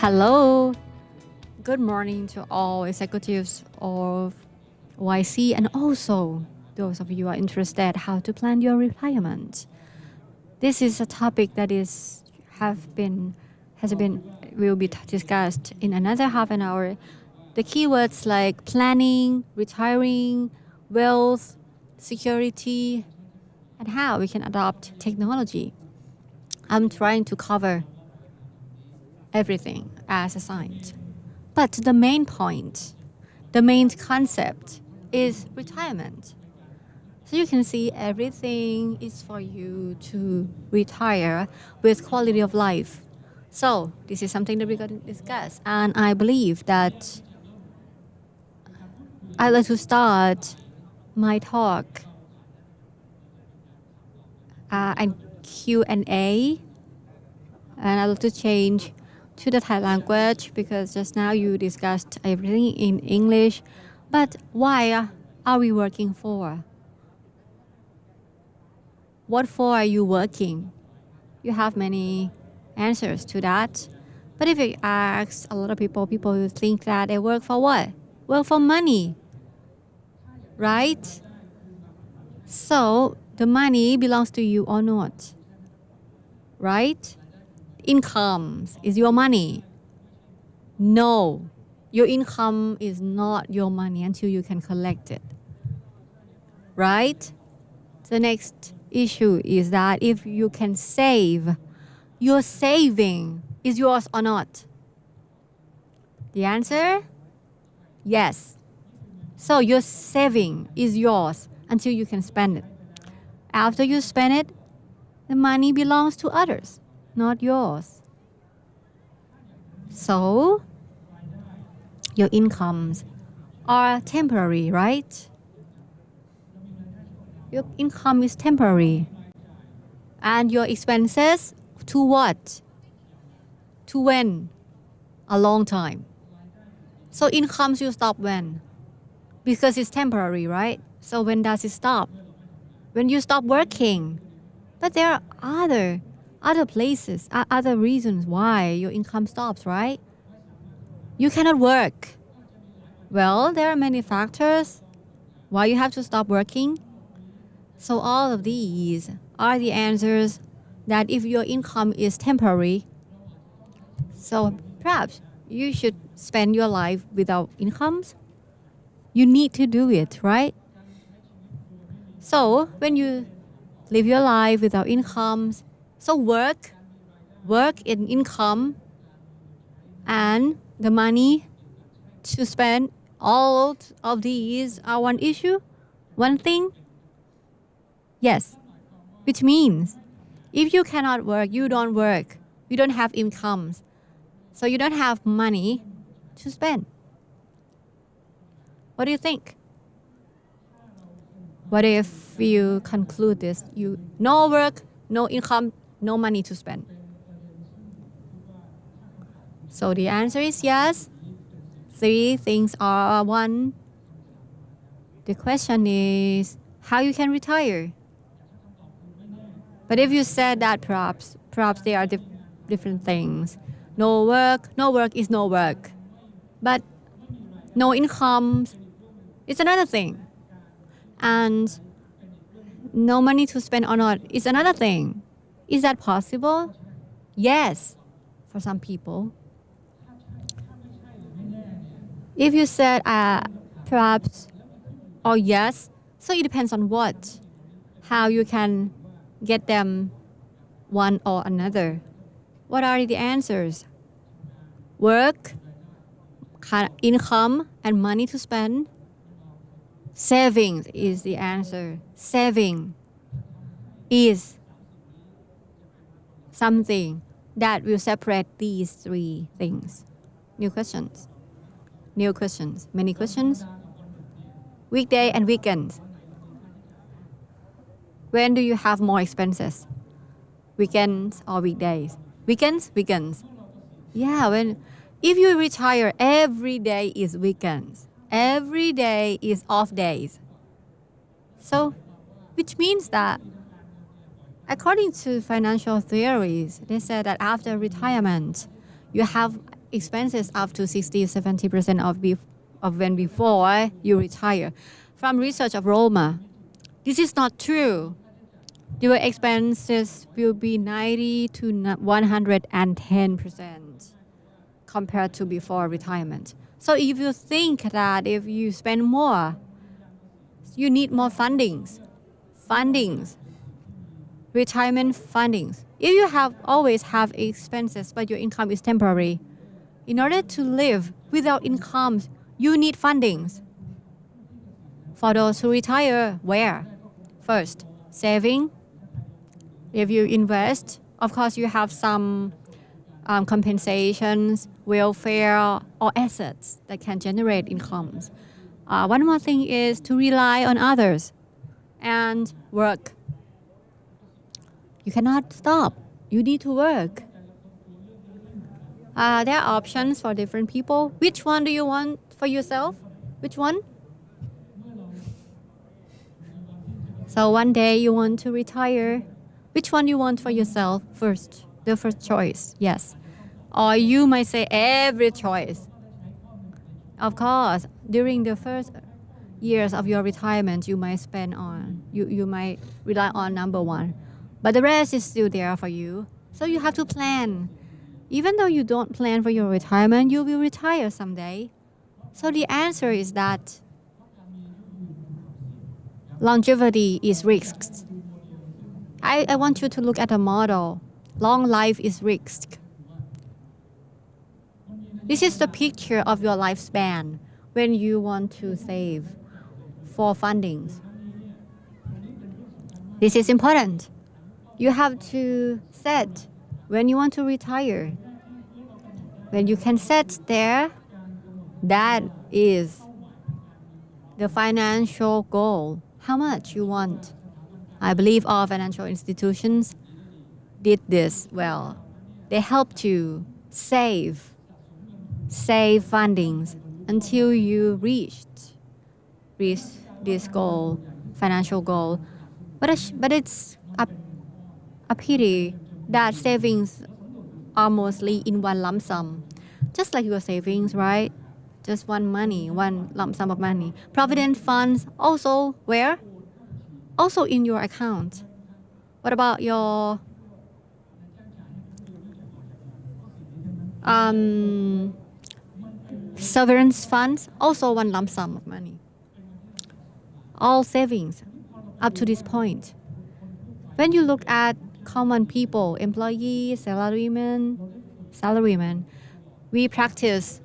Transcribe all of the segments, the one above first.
Hello. Good morning to all executives of YC and also those of you who are interested how to plan your retirement. This is a topic that will be discussed in another half an hour. The keywords like planning, retiring, wealth, security, and how we can adopt technology. I'm trying to cover everything as assigned. But the main point, the main concept is retirement. So you can see everything is for you to retire with quality of life. So this is something that we're going to discuss. And I believe that I'd like to start my talk and Q&A. And I'd like to change to the Thai language because just now you discussed everything in English. But why are we working for? What for are you working? You have many answers to that. But if you ask a lot of people will think that they work for what? Work for money, right? So the money belongs to you or not, right? Income is your money. No, your income is not your money until you can collect it, right? The next issue is that if you can save, your saving is yours or not? The answer? Yes. So your saving is yours until you can spend it. After you spend it, the money belongs to others, not yours. So your incomes are temporary, right? Your income is temporary. And your expenses, to what? To when? A long time. So incomes you stop when? Because it's temporary, right? So when does it stop? When you stop working. But there are other places, other reasons why your income stops, right? You cannot work. Well, there are many factors why you have to stop working. So all of these are the answers that if your income is temporary, so perhaps you should spend your life without incomes. You need to do it, right? So when you live your life without incomes, so work in income and the money to spend all of these are one issue, one thing. Yes, which means if you cannot work, you don't work, you don't have incomes, so you don't have money to spend. What do you think? What if you conclude this? You no work, no income, no money to spend. So the answer is yes. Three things are one. The question is how you can retire. But if you said that perhaps they are different things. No work is no work. But no income is another thing. And no money to spend or not is another thing. Is that possible? Yes, for some people. If you said perhaps or yes, so it depends on what, how you can get them one or another. What are the answers? Work, income, and money to spend. Savings is the answer. Saving is something that will separate these three things. New questions. Many questions. Weekday and weekends. When do you have more expenses? Weekends or weekdays? Weekends. Yeah, if you retire, every day is weekends. Every day is off days. So, which means that according to financial theories, they said that after retirement, you have expenses up to 60-70% of when before you retire. From research of Roma, this is not true. Your expenses will be 90 to 110% compared to before retirement. So if you think that if you spend more, you need more fundings, retirement fundings. If you always have expenses but your income is temporary, in order to live without income, you need fundings. For those who retire, where? First, saving. If you invest, of course you have some compensations, welfare, or assets that can generate incomes. One more thing is to rely on others and work. You cannot stop. You need to work. There are options for different people. Which one do you want for yourself? Which one? So one day you want to retire. Which one you want for yourself first? The first choice, yes. Or you might say every choice. Of course, during the first years of your retirement, you might you might rely on number one. But the rest is still there for you. So you have to plan. Even though you don't plan for your retirement, you will retire someday. So the answer is that longevity is risks. I want you to look at a model. Long life is risk. This is the picture of your lifespan when you want to save for fundings. This is important. You have to set when you want to retire. When you can set there, that is the financial goal. How much you want. I believe all financial institutions did this well. They helped you save fundings until you reach this goal, financial goal. But it's a pity that savings are mostly in one lump sum. Just like your savings, right? Just one lump sum of money. Provident funds also where? Also in your account. What about your severance funds? Also one lump sum of money. All savings up to this point. When you look at common people, employees, salarymen, we practice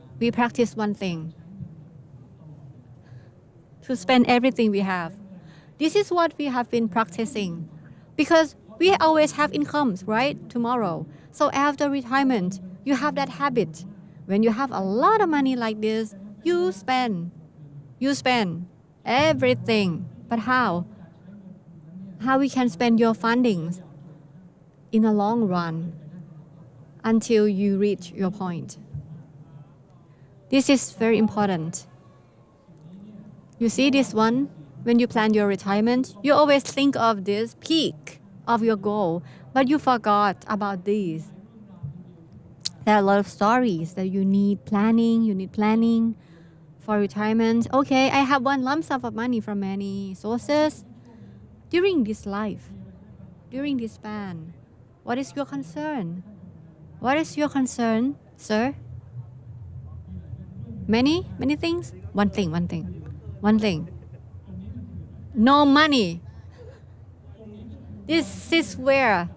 one thing. To spend everything we have. This is what we have been practicing because we always have incomes, right? Tomorrow. So after retirement, you have that habit. When you have a lot of money like this, you spend everything. But how? How we can spend your fundings in the long run until you reach your point. This is very important. You see this one? When you plan your retirement, you always think of this peak of your goal, but you forgot about these. There are a lot of stories that you need planning for retirement. Okay, I have one lump sum of money from many sources. During this life, during this span, what is your concern? What is your concern, sir? Many things? One thing. No money. This is where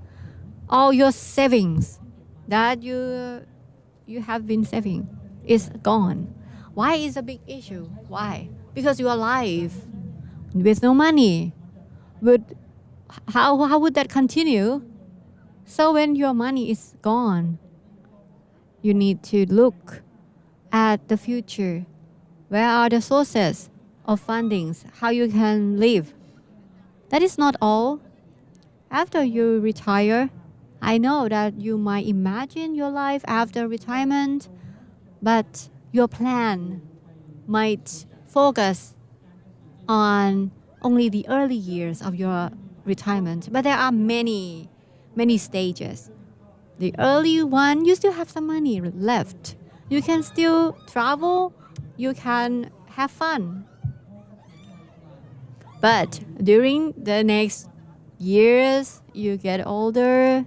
all your savings that you have been saving is gone. Why is a big issue? Why? Because you are alive with no money. How would that continue? So when your money is gone, you need to look at the future. Where are the sources of fundings? How you can live? That is not all. After you retire, I know that you might imagine your life after retirement, but your plan might focus on only the early years of your retirement. But there are many stages. The early one, you still have some money left. You can still travel, you can have fun. But during the next years, you get older.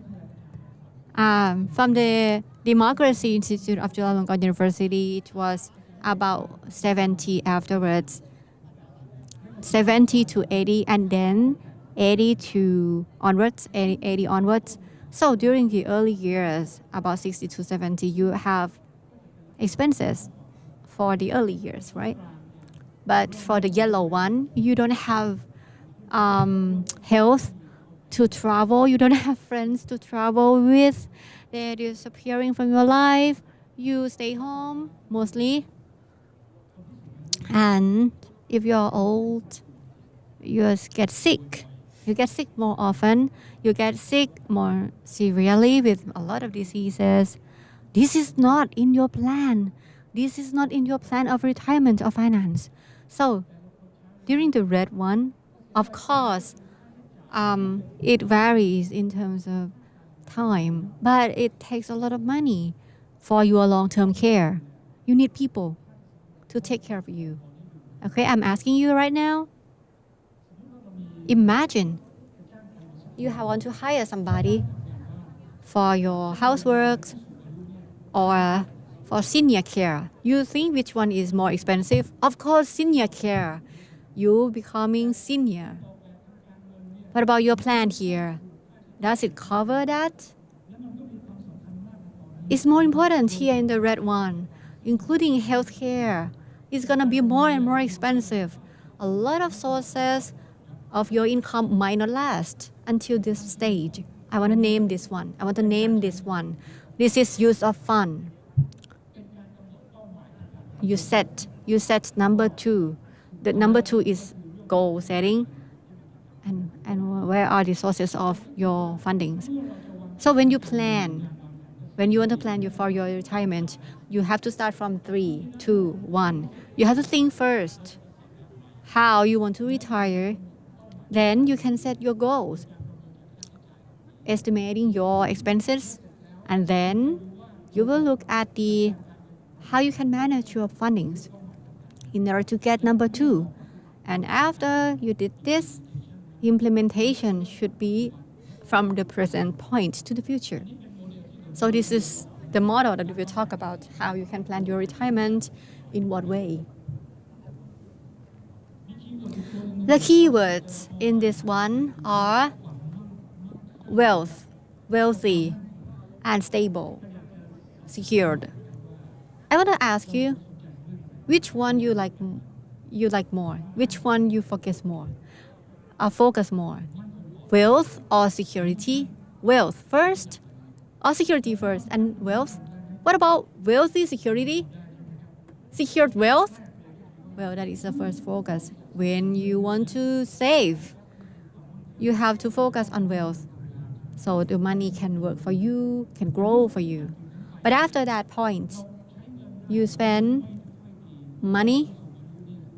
From the Democracy Institute of Chulalongkorn University, it was about 70 afterwards, 70 to 80, and then 80 to onwards, 80 onwards. So during the early years, about 60 to 70, you have expenses for the early years, right? But for the yellow one, you don't have health to travel. You don't have friends to travel with. They're disappearing from your life. You stay home mostly. And if you're old, you get sick. You get sick more often. You get sick more severely with a lot of diseases. This is not in your plan. This is not in your plan of retirement or finance. So during the red one, of course, it varies in terms of time, but it takes a lot of money for your long-term care. You need people to take care of you. Okay, I'm asking you right now. Imagine you want to hire somebody for your housework or for senior care. You think which one is more expensive? Of course, senior care. You becoming senior. What about your plan here? Does it cover that? It's more important here in the red one, including healthcare. It's gonna be more and more expensive. A lot of sources of your income might not last until this stage. I want to name this one. I want to name this one. This is use of fund. You set number 2. The number 2 is goal setting. And where are the sources of your fundings? So when you want to plan for your retirement, you have to start from 3, 2, 1. You have to think first how you want to retire. Then you can set your goals, estimating your expenses, and then you will look at how you can manage your fundings in order to get number 2. And after you did this, implementation should be from the present point to the future. So this is the model that we will talk about, how you can plan your retirement, in what way. The keywords in this one are wealth, wealthy, and stable, secured. I want to ask you, which one you like more? Which one you focus more? Focus more? Wealth or security? Wealth first or security first? And wealth? What about wealthy security? Secured wealth? Well, that is the first focus. When you want to save, you have to focus on wealth. So the money can work for you, can grow for you. But after that point, you spend money,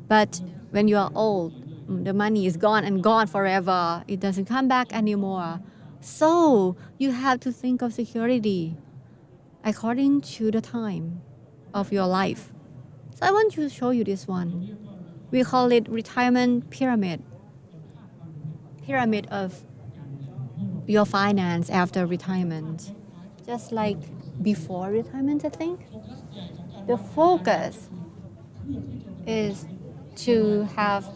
but when you are old, the money is gone and gone forever. It doesn't come back anymore. So you have to think of security according to the time of your life. So I want to show you this one. We call it retirement pyramid. Pyramid of your finance after retirement. Just like before retirement, I think. The focus is to have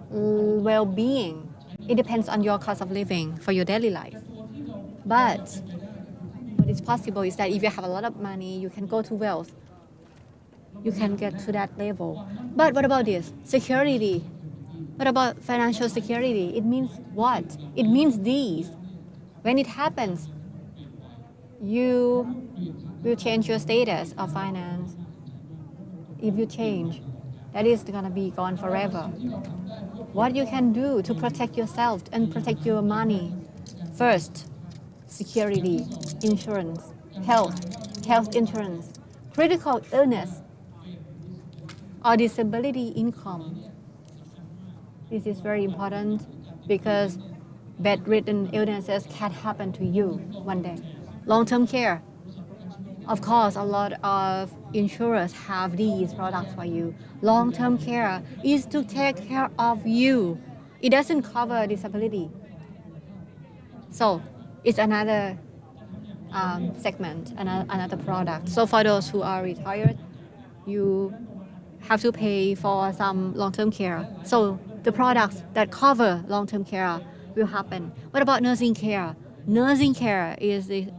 well-being. It depends on your cost of living for your daily life. But what is possible is that if you have a lot of money, you can go to wealth. You can get to that level. But what about this? Security. What about financial security? It means what? It means these. When it happens, you will change your status of finance. If you change, that is going to be gone forever. What you can do to protect yourself and protect your money? First, security, insurance, health insurance, critical illness, or disability income. This is very important because bedridden illnesses can happen to you one day. Long-term care. Of course, a lot of insurers have these products for you. Long-term care is to take care of you. It doesn't cover disability. So it's another segment, another product. So for those who are retired, you have to pay for some long-term care. So the products that cover long-term care will happen. What about nursing care? Nursing care is the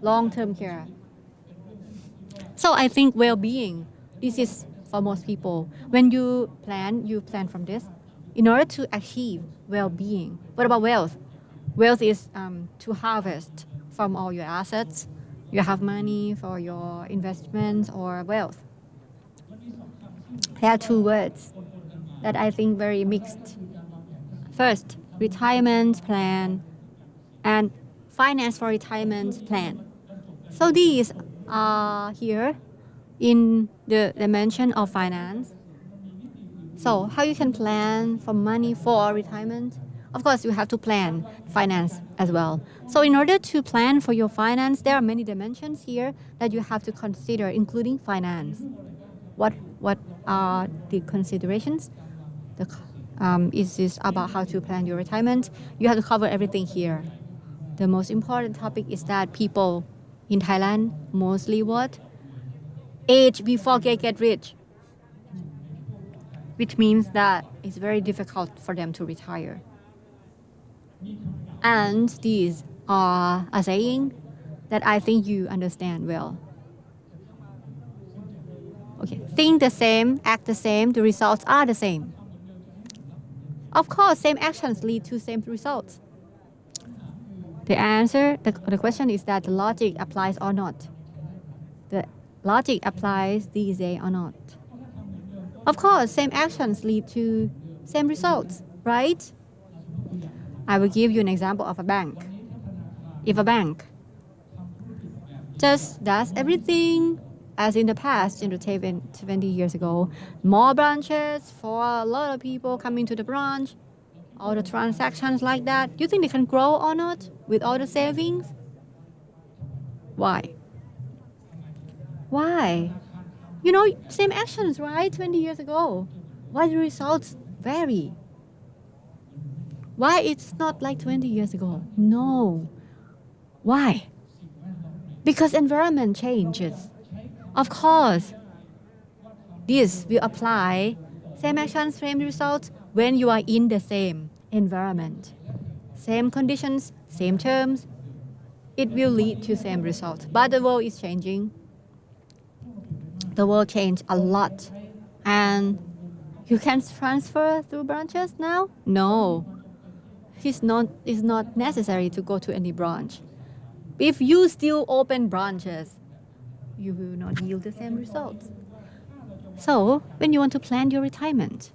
long-term care. So I think well-being, this is for most people. When you plan from this in order to achieve well-being. What about wealth? Wealth is to harvest from all your assets. You have money for your investments or wealth. There are two words that I think very mixed. First, retirement plan and finance for retirement plan. So these are here in the dimension of finance. So how you can plan for money for retirement? Of course, you have to plan finance as well. So in order to plan for your finance, there are many dimensions here that you have to consider, including finance. What are the considerations? Is this about how to plan your retirement? You have to cover everything here. The most important topic is that people in Thailand mostly what? Age before they get rich, which means that it's very difficult for them to retire. And these are a saying that I think you understand well. Okay, think the same, act the same, the results are the same. Of course, same actions lead to same results. The answer, the question is that the logic applies or not. The logic applies these days or not. Of course, same actions lead to same results, right? I will give you an example of a bank. If a bank just does everything as in the past, 20 years ago, more branches for a lot of people coming to the branch, all the transactions like that, do you think they can grow or not with all the savings? Why? Why? You know, same actions, right? 20 years ago. Why the results vary? Why it's not like 20 years ago? No. Why? Because environment changes. Of course, this will apply same actions, same results when you are in the same environment. Same conditions, same terms, it will lead to same results. But the world is changing. The world changed a lot. And you can transfer through branches now? No. It's not necessary to go to any branch. If you still open branches, you will not yield the same results. So when you want to plan your retirement,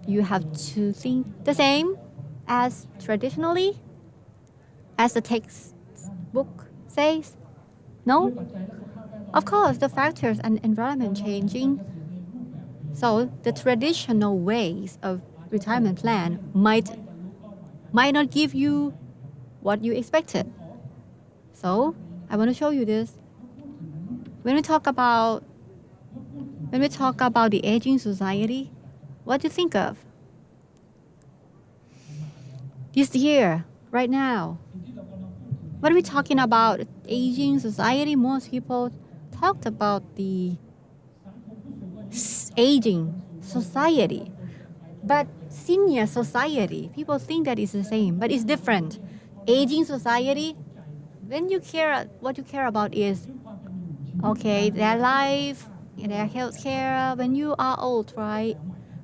you have to think the same as traditionally, as the textbook says. No? Of course, the factors and environment changing. So the traditional ways of retirement plan might not give you what you expected. So I want to show you this. When we talk about the aging society, what do you think of? This year, right now, when we're talking about aging society, most people talked about the aging society. But senior society, people think that it's the same, but it's different. Aging society, what you care about is, okay, their life, their health care when you are old, right?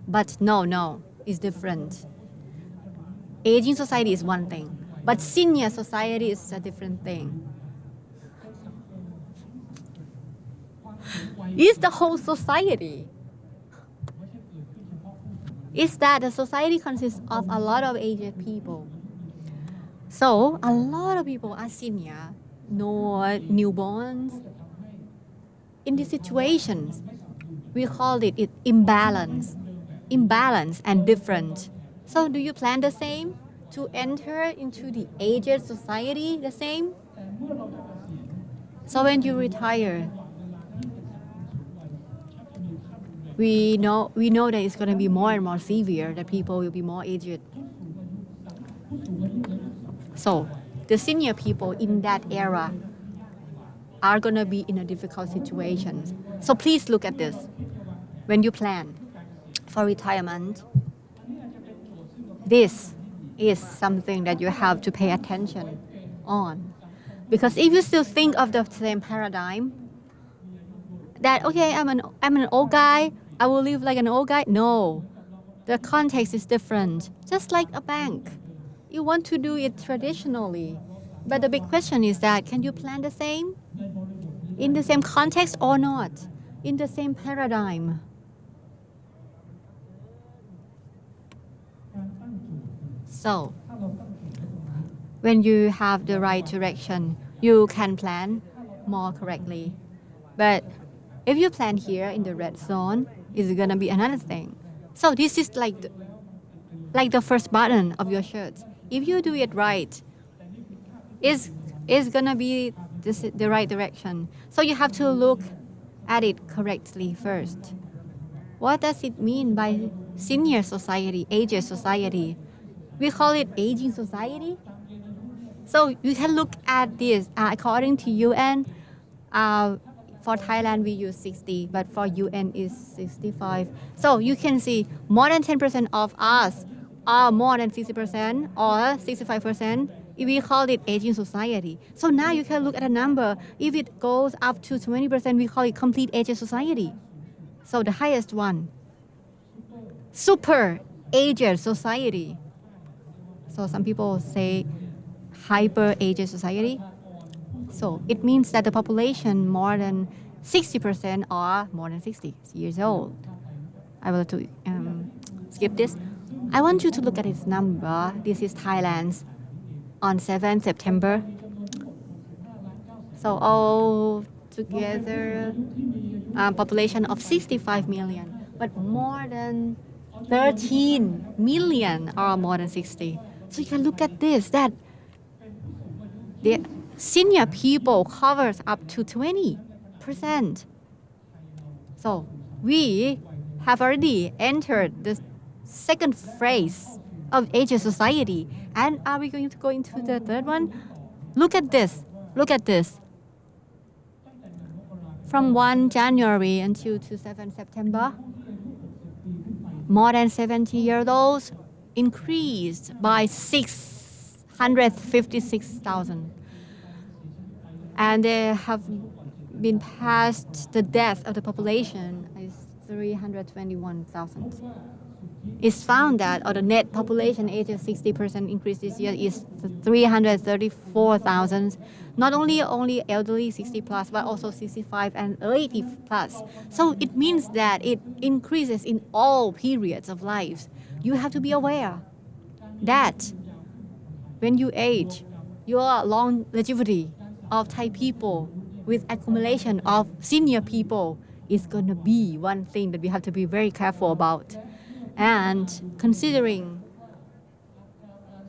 But no, it's different. Aging society is one thing, but senior society is a different thing. It's the whole society. It's that the society consists of a lot of aged people. So a lot of people are senior, no newborns. In these situations, we call it imbalance and different. So do you plan the same to enter into the aged society the same? So when you retire, we know that it's going to be more and more severe, that people will be more aged. So the senior people in that era are going to be in a difficult situation. So please look at this when you plan for retirement. This is something that you have to pay attention on, because if you still think of the same paradigm that okay, I'm an old guy, I will live like an old guy. No, the context is different. Just like a bank, you want to do it traditionally, but the big question is that can you plan the same in the same context or not, in the same paradigm? So when you have the right direction, you can plan more correctly. But if you plan here in the red zone, it's gonna be another thing. So this is like the first button of your shirt. If you do it right, it's gonna be the right direction. So you have to look at it correctly first. What does it mean by senior society, aged society? We call it aging society. So you can look at this according to UN. For Thailand, we use 60, but for UN is 65. So you can see more than 10% of us are more than 60% or 65%. We call it aging society. So now you can look at a number. If it goes up to 20%, we call it complete aged society. So the highest one, super aged society. So some people say hyper aged society. So it means that the population more than 60% are more than 60 years old. I will to skip this. I want you to look at this number. This is Thailand's on 7 September. So all together, population of 65 million, but more than 13 million are more than 60. So you can look at this, that the senior people covers up to 20%. So we have already entered the second phase of aged society. And are we going to go into the third one? Look at this. Look at this. From 1 January until to 7 September, more than 70 years old increased by 656,000. And there have been past the death of the population is 321,000. It's found that the net population age of 60% increase this year is 334,000. Not only elderly 60 plus, but also 65 and 80 plus. So it means that it increases in all periods of life. You have to be aware that when you age, your longevity of Thai people with accumulation of senior people is going to be one thing that we have to be very careful about. And considering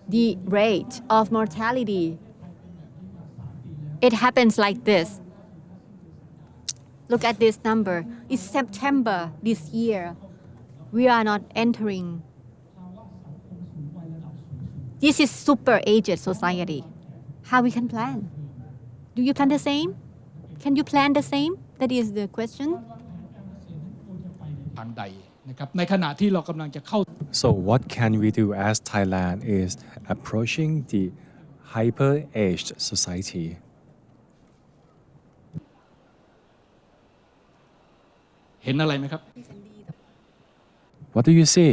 the rate of mortality, it happens like this. Look at this number. It's September this year. We are not entering. This is super aged society. How we can plan? Do you plan the same? Can you plan the same? That is the question. ทางใดนะครับในขณะที่เรากำลังจะเข้า So what can we do as Thailand is approaching the hyper-aged society? เห็นอะไรไหมครับ What do you see?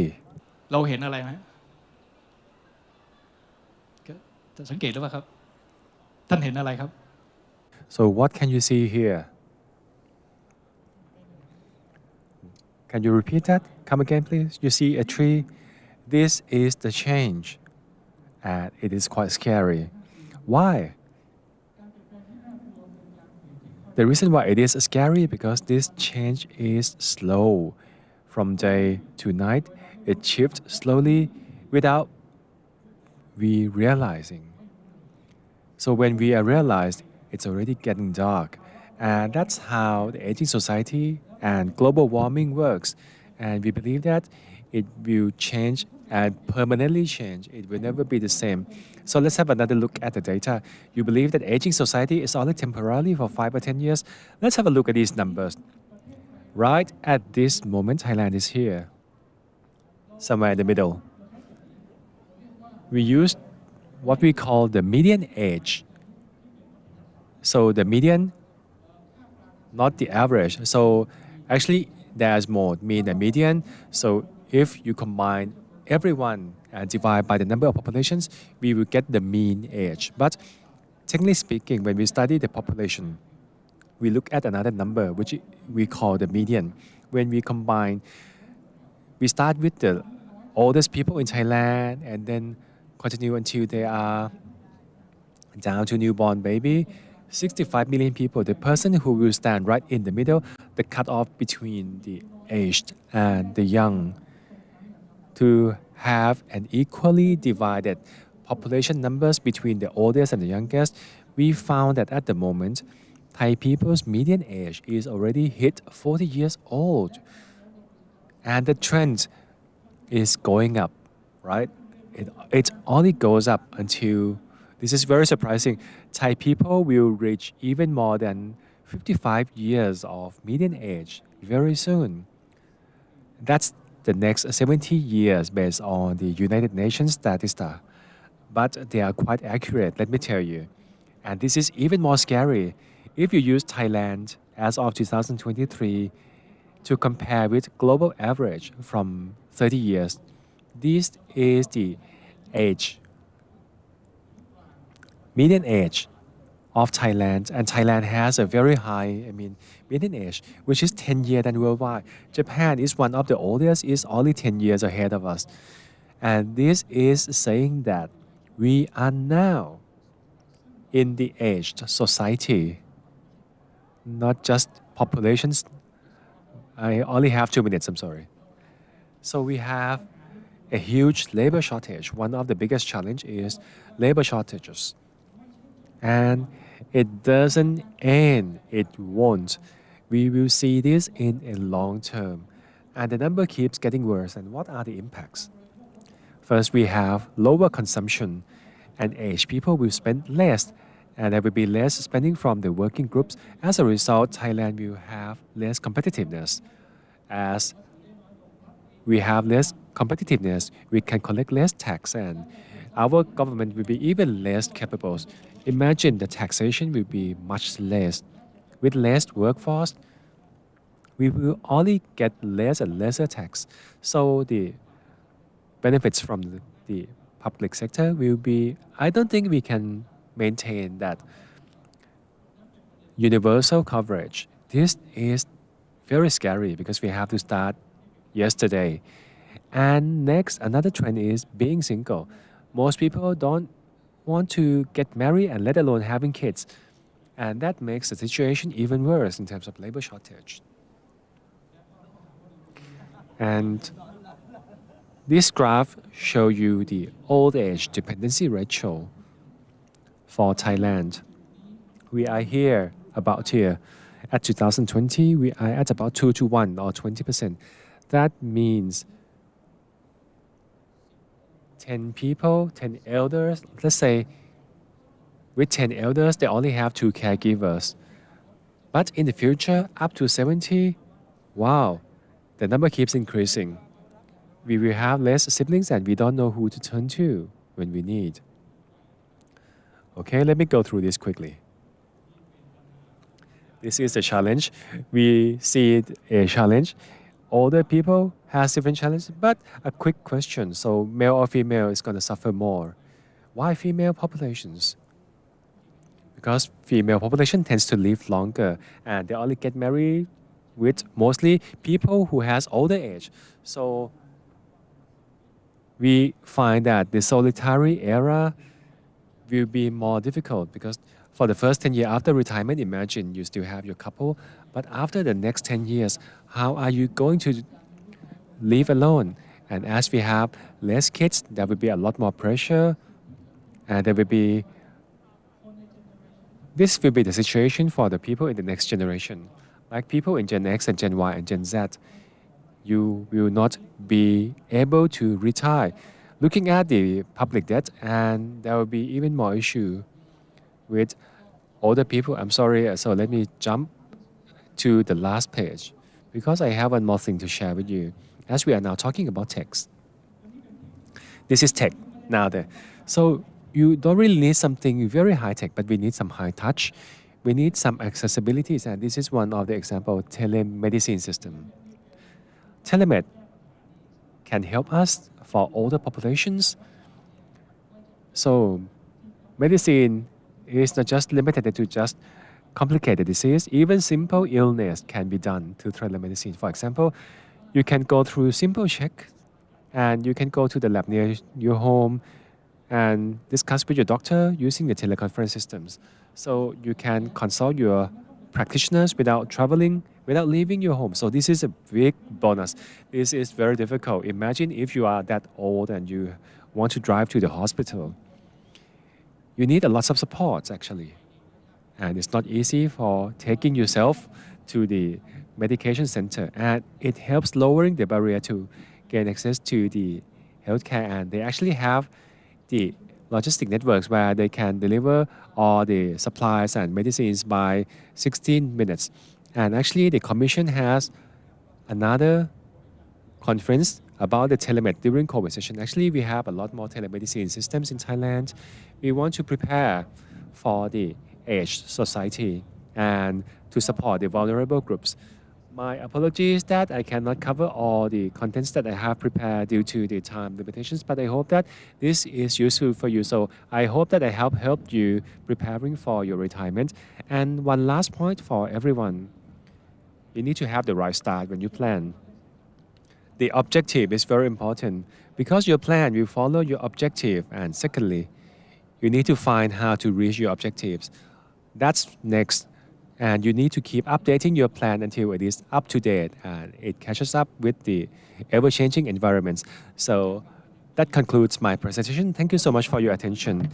เราเห็นอะไรไหมก็จะสังเกตหรือเปล่าครับท่านเห็นอะไรครับ So what can you see here? Can you repeat that? Come again, please. You see a tree. This is the change, and it is quite scary. Why? The reason why it is scary because this change is slow. From day to night, it shifts slowly without we realizing. So when we are realized, it's already getting dark. And that's how the aging society and global warming works. And we believe that it will change and permanently change. It will never be the same. So let's have another look at the data. You believe that aging society is only temporarily for 5 or 10 years? Let's have a look at these numbers. Right at this moment, Thailand is here, somewhere in the middle. We use what we call the median age. So the median, not the average. So actually, there's more mean and median. So if you combine everyone and divide by the number of populations, we will get the mean age. But technically speaking, when we study the population, we look at another number which we call the median. When we combine, we start with the oldest people in Thailand and then continue until they are down to newborn baby. 65 million people, the person who will stand right in the middle, the cutoff between the aged and the young, to have an equally divided population numbers between the oldest and the youngest. We found that at the moment, Thai people's median age is already hit 40 years old. And the trend is going up, right? It only goes up until, this is very surprising, Thai people will reach even more than 55 years of median age very soon. That's the next 70 years based on the United Nations statistics. But they are quite accurate, let me tell you. And this is even more scary. If you use Thailand as of 2023 to compare with global average from 30 years, this is the age, median age of Thailand, and Thailand has a very high, median age, which is 10 years than worldwide. Japan is one of the oldest, is only 10 years ahead of us. And this is saying that we are now in the aged society, not just populations. I only have 2 minutes, I'm sorry. So we have a huge labor shortage. One of the biggest challenge is labor shortages. And it doesn't end, it won't. We will see this in a long term. And the number keeps getting worse. And what are the impacts? First, we have lower consumption, and aged people will spend less, and there will be less spending from the working groups. As a result, Thailand will have less competitiveness. As we have less competitiveness, we can collect less tax, and our government will be even less capable. Imagine the taxation will be much less. With less workforce, we will only get less and lesser tax. So the benefits from the public sector will be, I don't think we can maintain that universal coverage. This is very scary because we have to start yesterday. And next, another trend is being single. Most people don't want to get married and let alone having kids. And that makes the situation even worse in terms of labor shortage. And this graph shows you the old age dependency ratio for Thailand. We are here, about here. At 2020, we are at about 2 to 1 or 20%. That means 10 people, 10 elders, let's say with 10 elders, they only have 2 caregivers. But in the future, up to 70, wow, the number keeps increasing. We will have less siblings and we don't know who to turn to when we need. Okay, let me go through this quickly. This is the challenge. We see it a challenge. Older people has different challenges, but a quick question. So male or female is going to suffer more. Why female populations? Because female population tends to live longer and they only get married with mostly people who has older age. So we find that the solitary era will be more difficult because for the first 10 years after retirement, imagine you still have your couple, but after the next 10 years, how are you going to live alone? And as we have less kids, there will be a lot more pressure, and this will be the situation for the people in the next generation. like people in Gen X and Gen Y and Gen Z, you will not be able to retire. Looking at the public debt, and there will be even more issue with older people. I'm sorry, so let me jump to the last page because I have one more thing to share with you as we are now talking about text. This is tech now there. So you don't really need something very high tech, but we need some high touch. We need some accessibilities, and this is one of the example telemedicine system. Telemed can help us for older populations. So medicine is not just limited to just complicated disease. Even simple illness can be done through telemedicine. For example, you can go through simple check and you can go to the lab near your home and discuss with your doctor using the teleconference systems. So you can consult your practitioners without traveling, without leaving your home. So this is a big bonus. This is very difficult. Imagine if you are that old and you want to drive to the hospital. You need a lot of support actually. And it's not easy for taking yourself to the medication center. And it helps lowering the barrier to gain access to the healthcare. And they actually have the logistic networks where they can deliver all the supplies and medicines by 16 minutes. And actually the commission has another conference about the telemed during COVID session. Actually, we have a lot more telemedicine systems in Thailand. We want to prepare for the aged society and to support the vulnerable groups. My apologies that I cannot cover all the contents that I have prepared due to the time limitations, but I hope that this is useful for you. So I hope that I helped you preparing for your retirement. And one last point for everyone, you need to have the right start when you plan. The objective is very important because your plan will follow your objective. And secondly, you need to find how to reach your objectives. That's next. And you need to keep updating your plan until it is up to date and it catches up with the ever-changing environments. So that concludes my presentation. Thank you so much for your attention.